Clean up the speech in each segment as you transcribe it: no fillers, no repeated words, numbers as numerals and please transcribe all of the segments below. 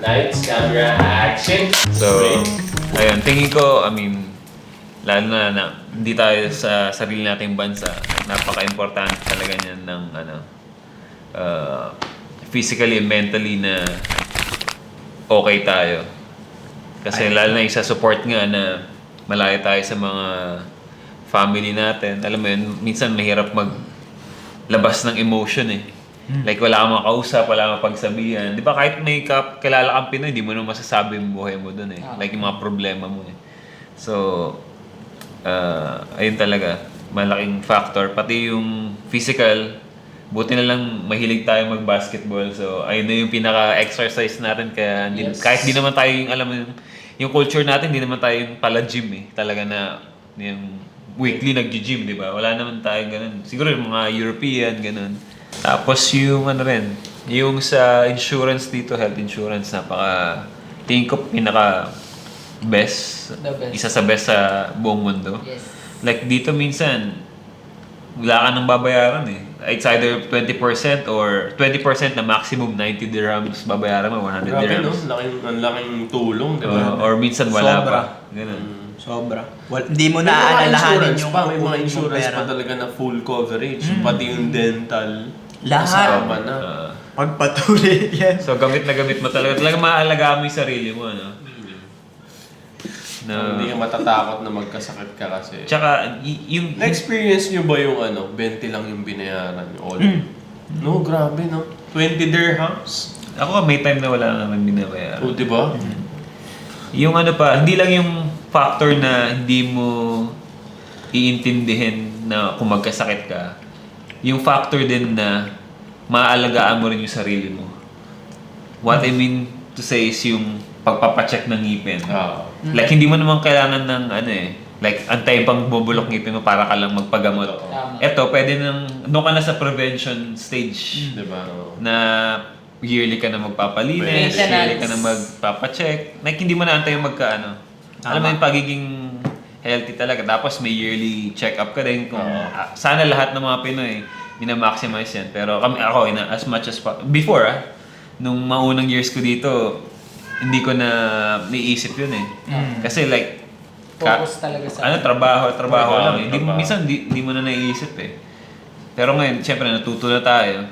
Lights, camera, action! So, ayun, tingin ko, lalo na hindi tayo sa sarili nating bansa, napaka-importante talaga niyan ng physically and mentally na okay tayo. Kasi lalo na isa-support nga na malayo tayo sa mga family natin. Alam mo yun, minsan mahirap maglabas ng emotion eh. Like wala kang makausap, wala kang pagsabihan. Di ba kahit may kilala kang Pinoy, di mo naman masasabi yung buhay mo dun eh. Like yung mga problema mo eh. So, ayun talaga, malaking factor. Pati yung physical, buti na lang mahilig tayo mag-basketball. So, ayun na yung pinaka-exercise natin. Kaya kahit di naman tayo yung, alam mo yung culture natin, di naman tayo yung pala gym eh. Talaga na yung weekly nag-gym, di ba? Wala naman tayo ganun. Siguro yung mga European, ganun. Tapos yung yung sa insurance dito, health insurance, tingin ko best. Isa sa best sa buong mundo. Yes. Like dito minsan, wala ka nang babayaran eh. It's either 20% or 20% na maximum 90 dirhams babayaran mo, 100 Grabe dirhams. no, ang laking tulong, di ba? Or minsan wala Sobra. pa. Ganun. Sobra. Hindi mo May mga naaalalahanin insurance yung pa, may mga kukunin mong insurance pera. pa talaga na full coverage. Pati yung dental. Lahat. Kasama na. Pagpatuloy yan. So gamit na gamit mo talaga. Talaga maaalagaan mo yung sarili mo, no? So, hindi ka matatakot na magkasakit ka kasi. Tsaka, yung... Na-experience nyo ba yung 20 lang yung binayaran nyo all? No, grabe no. 20 dirhams? Ako may time na wala naman binabayaran. O, di ba? Yung hindi lang yung factor na hindi mo iintindihin na kung magkasakit ka. Yung factor din na maaalagaan mo rin yung sarili mo. What I mean to say is yung pagpapacheck ng ngipin. Like, hindi mo naman kailangan ng like, antayin pang bubulok ngipin mo para ka lang magpagamot. Tama. Eto, pwede doon ka na sa prevention stage. Di ba? Na yearly ka na magpapalinis, Maintenance. yearly ka na magpapacheck. Like, hindi mo na antayin alam mo yung pagiging healthy talaga. Tapos may yearly check-up ka din. Kung, sana lahat ng mga Pinoy, minamaximize yan. Pero ako, as much as before, nung maunang years ko dito, hindi ko na naisip yun eh. Kasi like, Focus talaga sa... trabaho lang. Trabaho. Minsan, di mo na naisip eh. Pero ngayon, syempre, natuto na tayo.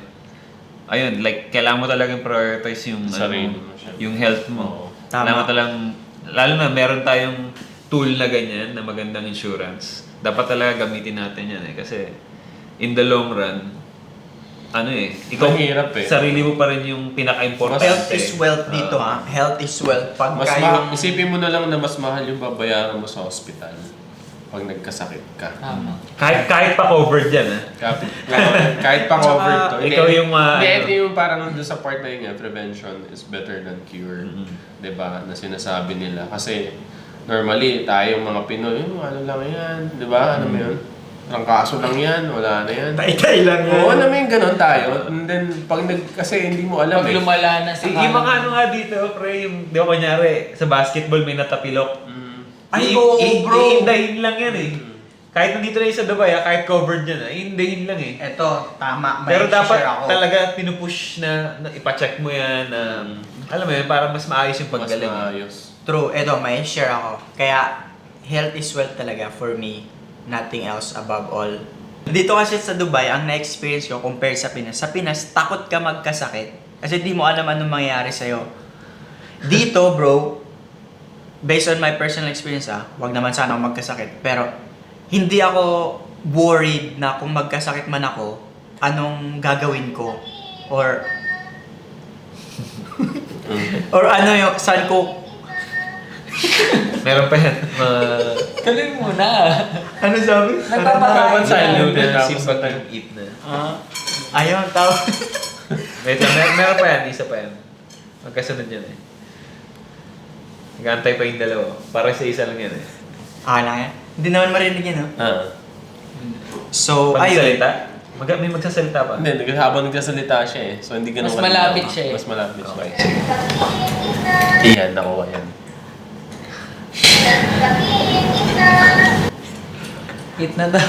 Ayun, like, kailangan mo talagang prioritize yung, Sarili mo siya. yung health mo. Oo. Kailangan mo talagang, lalo na meron tayong tool na ganyan, na magandang insurance. Dapat talaga gamitin natin yan eh. Kasi, in the long run, ikaw, Mahirap eh. sarili mo pa rin yung pinaka-importante. Health is wealth dito ha. Health is wealth. Isipin mo na lang na mas mahal yung babayaran mo sa hospital pag nagkasakit ka. Tama. Kahit pa covered yan Kahit pa covered to. ikaw yung Hindi, ito yung parang doon sa part na yun nga, prevention is better than cure. Diba? Na sinasabi nila. Kasi normally, tayong mga Pinoy, ano lang yan. Diba? Ano mo yun? Kaso lang yan, wala na yan. Tay-tay lang yan. Oo, alam mo yung ganun tayo. And then, kasi hindi mo alam Pag lumala na sa yung mga nga dito, pre, yung, di ba kunyari, sa basketball may natapilok. Ay, oo, bro. Iindahin lang yan eh. Kahit nandito na yung sa Dubai, kahit covered yan, iindahin lang eh. Eto, tama. May Pero dapat share ako. talaga pinupush na ipacheck mo yan, alam mo yun, para mas maayos yung Mas paggaling. maayos. True. Eto, may share ako. Kaya, health is wealth talaga for me. Nothing else above all. Dito kasi sa Dubai, ang na-experience ko compared sa Pinas. Sa Pinas, takot ka magkasakit. Kasi di mo alam anong mangyayari sa'yo. Dito, bro, based on my personal experience wag naman sana ako magkasakit. Pero, hindi ako worried na kung magkasakit man ako, anong gagawin ko. Or saan ko Meron pa yan. Tuloy muna. ano sabi? Nagpapakain Silent na tapos simple na- yung eat na. Ayun, tawag. Wait lang, meron pa yan, isa pa yan. Magkasunod yan eh. Nag-aantay pa yung dalawa. Para sa isa lang yan eh. Lang yan. Hindi naman marinig yun, no? So, Pag ayun. salita, may magsasalita pa. Hindi, habang nagsasalita siya eh. So, hindi ganun Mas kalinaw. malapit siya eh. Mas malapit siya. Okay. Iyan, nakuha yan. Eat na daw.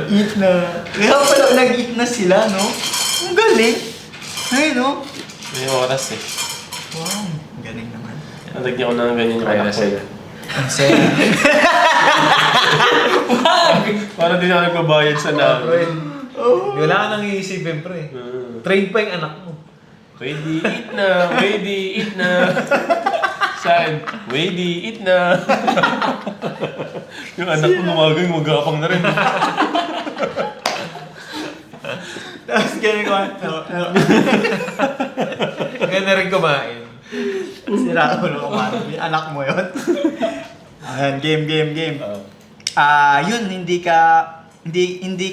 Eat na. Kaya pala nag-eat na sila, no? Ang galing. Ay, no? May oras eh. Wow, galing naman. Nalagyan ko na ng ganyan yung Kaya anak na ko. sila. Kasi, Para din ako nagbabayad sa namin. Wala ka nang iisipin, pre. Train pa yung anak mo. Pwede eat na, pwede eat na. Saan? Pwede eat na. Yung anak ko lumagang magapang na rin. tapos ganun ko, Kaya na rin kumain. sira ko na kumano. Anak mo yun. Ayan, game. Yun, hindi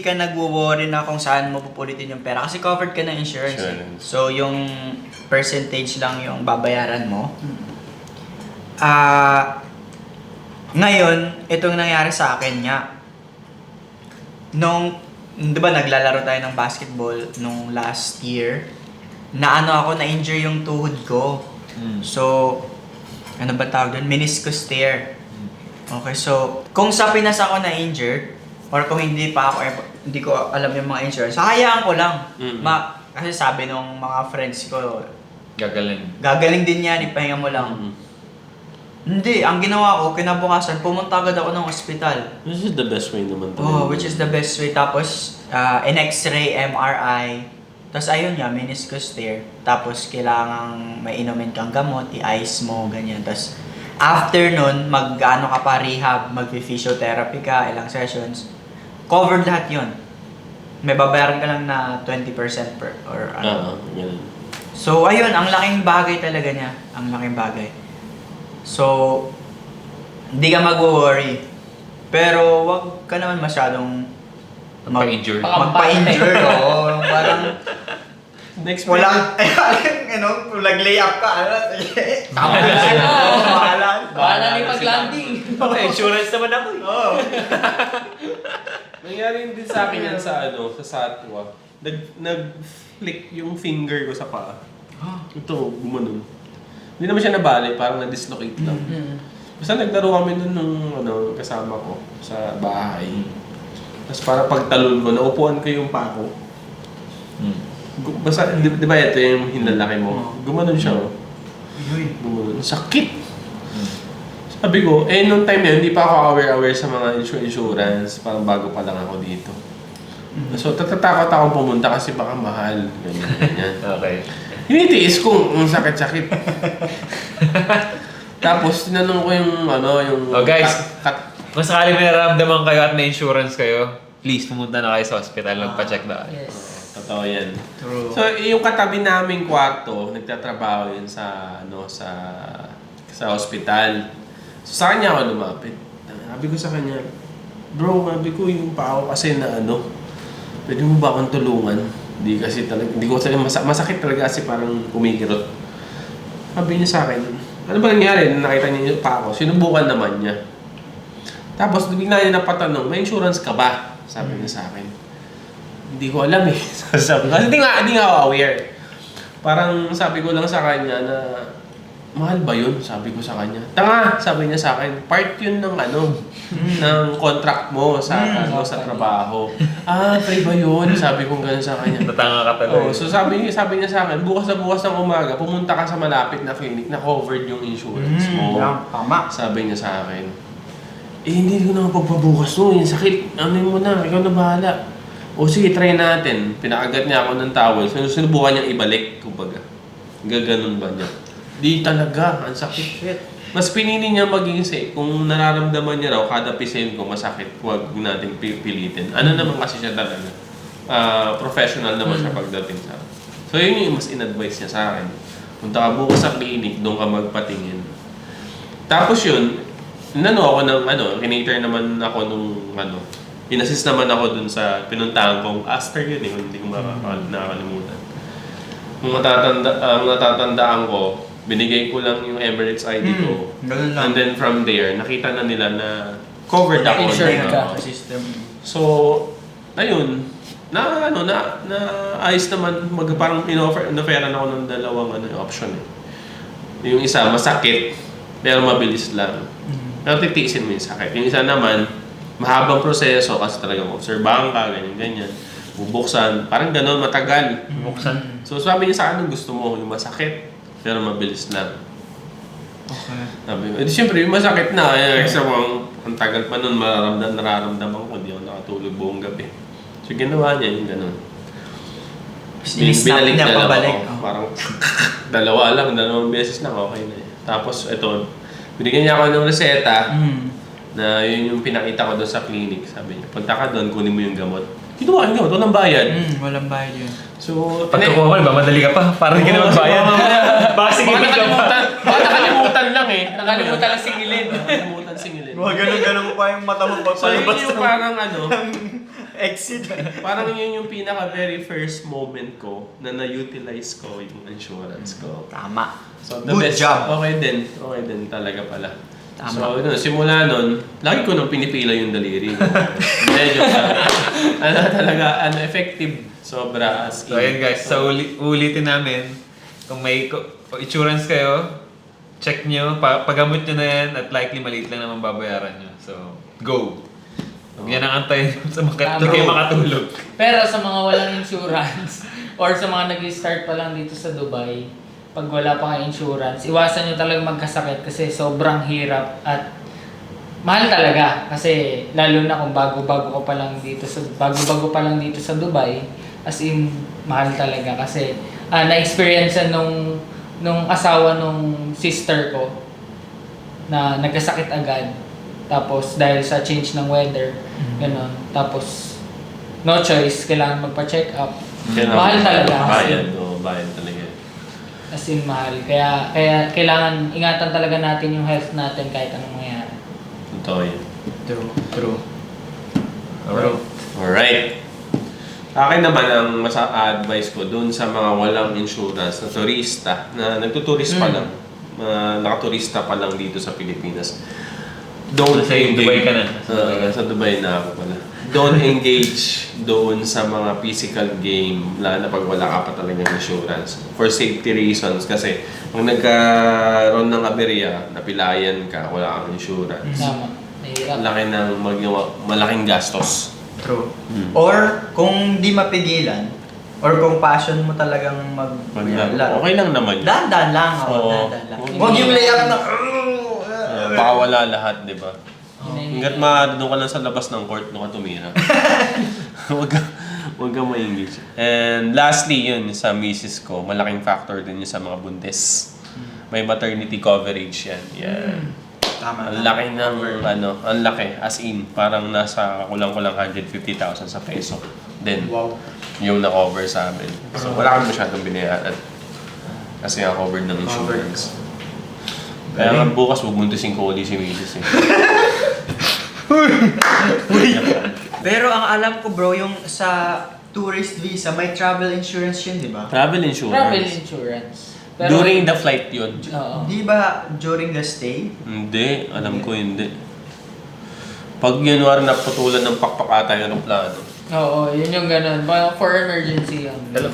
ka nagwo-worry na kung saan mo pupulitin yung pera kasi covered ka ng insurance. Insurance. So, yung percentage lang yung babayaran mo. Ngayon, itong nangyari sa akin nga. Di ba naglalaro tayo ng basketball nung last year, na-injure yung tuhod ko. So, ano ba tawag doon? Meniscus tear. Okay, so, kung sa Pinas ako na-injured, or kung hindi ko alam yung mga insurance, hayaan ko lang. Kasi sabi nung mga friends ko, gagaling din yan, ipahinga mo lang. Hindi, ang ginawa ko, kinabukasan, pumunta agad ako ng ospital. Which is the best way naman Which is the best way. Tapos, in X-ray, MRI, tapos ayun nga, meniscus tear. Tapos, kailangang may inumin kang gamot, i-ice mo, ganyan. Tapos, after nun, mag-ano ka pa, rehab, mag-physiotherapy ka, ilang sessions. Covered lahat yun. May babayaran ka lang na 20% per, or ano. Ganun. So, ayun, ang laking bagay talaga niya. Ang laking bagay. So, hindi ka mag-worry. Pero, wag ka naman masyadong Magpa-injure. magpa-injure. Oo, yung parang Next wala, kung nag-lay up ka, sige. Bahala ni pag-landing. Insurance naman ako eh. Oo. Nangyari din sa akin yan sa Satwa. Nag-flick yung finger ko sa paa. Ito, gumanon. Hindi naman siya nabali, parang na-dislocate lang. Basta naglaro kami nun nung kasama ko sa bahay. Tapos para pagtalon ko, naupuan ko yung paa ko. Basta, di ba ito yung hinlalaki mo? Gumanon siya, oh. Gumanon. Sakit! Sabi ko, nung time na yun, hindi pa ako aware sa mga insurance. Parang bago pa lang ako dito. So, tatatakot akong pumunta kasi baka mahal. Ganyan. Okay. Hinitiis ko, ang sakit-sakit. Tapos, tinanong ko yung Oh, guys. Kung sakali may nararamdaman kayo at may insurance kayo, please pumunta na kayo sa hospital, magpa-check na kayo. Yes. Totoo yan. True. So, yung katabi naming kwarto, nagtatrabaho yun sa hospital. So, sa kanya ako lumapit. Sabi ko sa kanya, bro, sabi ko yung paa ko kasi pwede mo ba akong tulungan? Hindi ko masakit talaga kasi parang kumikirot. Sabi niya sa akin, ano ba nangyari? Nakita niya yung paa ko, sinubukan naman niya. Tapos, bigla niya napatanong, may insurance ka ba? Sabi niya sa akin. Hindi ko alam eh. Sabi ko, hindi nga ako aware. Parang sabi ko lang sa kanya na, mahal ba yun? Sabi ko sa kanya. Tanga! Sabi niya sa akin, part yun ng ng contract mo sa trabaho. Free ba yun? Sabi ko gano'n sa kanya. Natanga ka talaga. So sabi niya sa akin, bukas ng umaga, pumunta ka sa malapit na clinic na covered yung insurance mo. Tama. Sabi niya sa akin, hindi ko na pagpabukas no, yung sakit, amin mo na, ikaw na bahala. O sige, try natin. Pinakagat niya ako ng towel, sinubukan niyang ibalik, kumbaga. Gaganon ba niya? Di talaga, ang sakit. Mas pinili niya maging safe. Kung nararamdaman niya raw, kada pisil ko masakit, huwag natin pilitin. Ano naman kasi siya talaga? Professional naman siya pagdating sa akin. So yun yung mas in-advise niya sa akin. Punta ka bukas sa clinic, doon ka magpatingin. Tapos yun, kinater naman ako nung inassist naman ako dun sa pinuntahan kong Aster yun eh, hindi ko nakakalimutan. Kung natatandaan ko, binigay ko lang yung Emirates ID ko. Ganun lang. And then from there, nakita na nila na covered ako. Insured ka. System. So, ayun, ayos naman, parang in-offeran ako ng dalawang option eh. Yung isa, masakit, pero mabilis lang. Pero titiisin mo yung sakit. Yung isa naman, mahabang proseso kasi talagang obserbahan ka, ganyan. bubuksan. Parang gano'n, matagal. Buksan. So sabi niya sa akin, gusto mo yung masakit, pero mabilis lang. Okay. Sabi ko, siyempre yung masakit na, extra mo, ang tagal pa nun, nararamdaman ko, hindi ako nakatulog buong gabi. So ginawa niya yung gano'n. Sinisnap niya lang pabalik. ako. Parang dalawang beses lang, okay na eh. Tapos ito, binigyan niya ako ng reseta, na yun yung pinakita ko doon sa clinic. Sabi niya, punta ka doon, kunin mo yung gamot. Kinuha yung gamot, walang bayad. Walang bayad yun. So, Pag kukuha mo, madali ka pa. Parang hindi ka na magbayad. Baka sige, baka nakalimutan lang eh. Nakalimutan lang singilin. Nakalimutan singilin. Ganun pa yung mata mo So, yun yung parang exit. parang yun yung pinaka very first moment ko na na-utilize ko yung insurance ko. Tama. So, the Good best. job. Okay din talaga pala. Tama. So, simula nun, lagi ko nung pinipila yung daliri. Medyo talaga, effective. Sobra as So ayun guys, so ulitin namin, kung may insurance kayo, check nyo, pagamot nyo na yan at likely maliit lang naman babayaran nyo. So, go! Huwag yan ang antayin sa kayo makatulog. Pero sa mga walang insurance or sa mga nag-start pa lang dito sa Dubai, pag wala pa kayong insurance, iwasan nyo talaga magkasakit kasi sobrang hirap at mahal talaga. Kasi lalo na kung bago-bago pa lang dito sa Dubai, as in mahal talaga kasi na-experience nung asawa nung sister ko na nagkasakit agad. Tapos dahil sa change ng weather, gano'n. Tapos no choice, kailangan magpa-check up. Mahal talaga. Bayad talaga. As in mahal. Kaya kailangan ingatan talaga natin yung health natin kahit anong mangyari. Totoo yun. True. Alright. Akin naman ang advice ko dun sa mga walang insurance na turista, na nagtuturist pa lang, nakaturista pa lang dito sa Pilipinas. Don't Kasi Dubai ka na. Sa Dubai na ako pala. Don't engage doon sa mga physical game, lalo na pag wala ka pa talagang insurance. For safety reasons, kasi kung nagkaroon ng aberya, napilayan ka, wala kang insurance. Tama. Mahirap. Malaking gastos. True. Or kung di mapigilan, or kung passion mo talagang maglaro. Okay lang naman yun. Dahan-dahan lang ako, Oo. dahan-dahan lang. Huwag yung layup na Baka wala lahat, di ba? Hinahingi. Hanggat doon ka lang sa labas ng court, doon ka tumira. Huwag ka ma-engage. And lastly, yun, sa misis ko, malaking factor din yun sa mga buntis. May maternity coverage yan. Yeah. Tama. Ang laki ng, ang laki. As in, parang nasa kulang-kulang 150,000 sa peso. Then, Wow. yung na-cover sa amin. So, wala kami masyadong binayaran. Kasi nga covered ng insurance. Kaya nga bukas, huwag muntisin ko ulit si Mrs. eh. Pero ang alam ko bro, yung sa tourist visa, may travel insurance yun, di ba? Travel insurance. Travel insurance. Pero, During the flight yun. Oo. Di ba during the stay? Hindi, alam ko hindi. Pag January naputulan ng pakpak ata yung aeroplano. Oo, yun yung ganun. For emergency yun. Hello.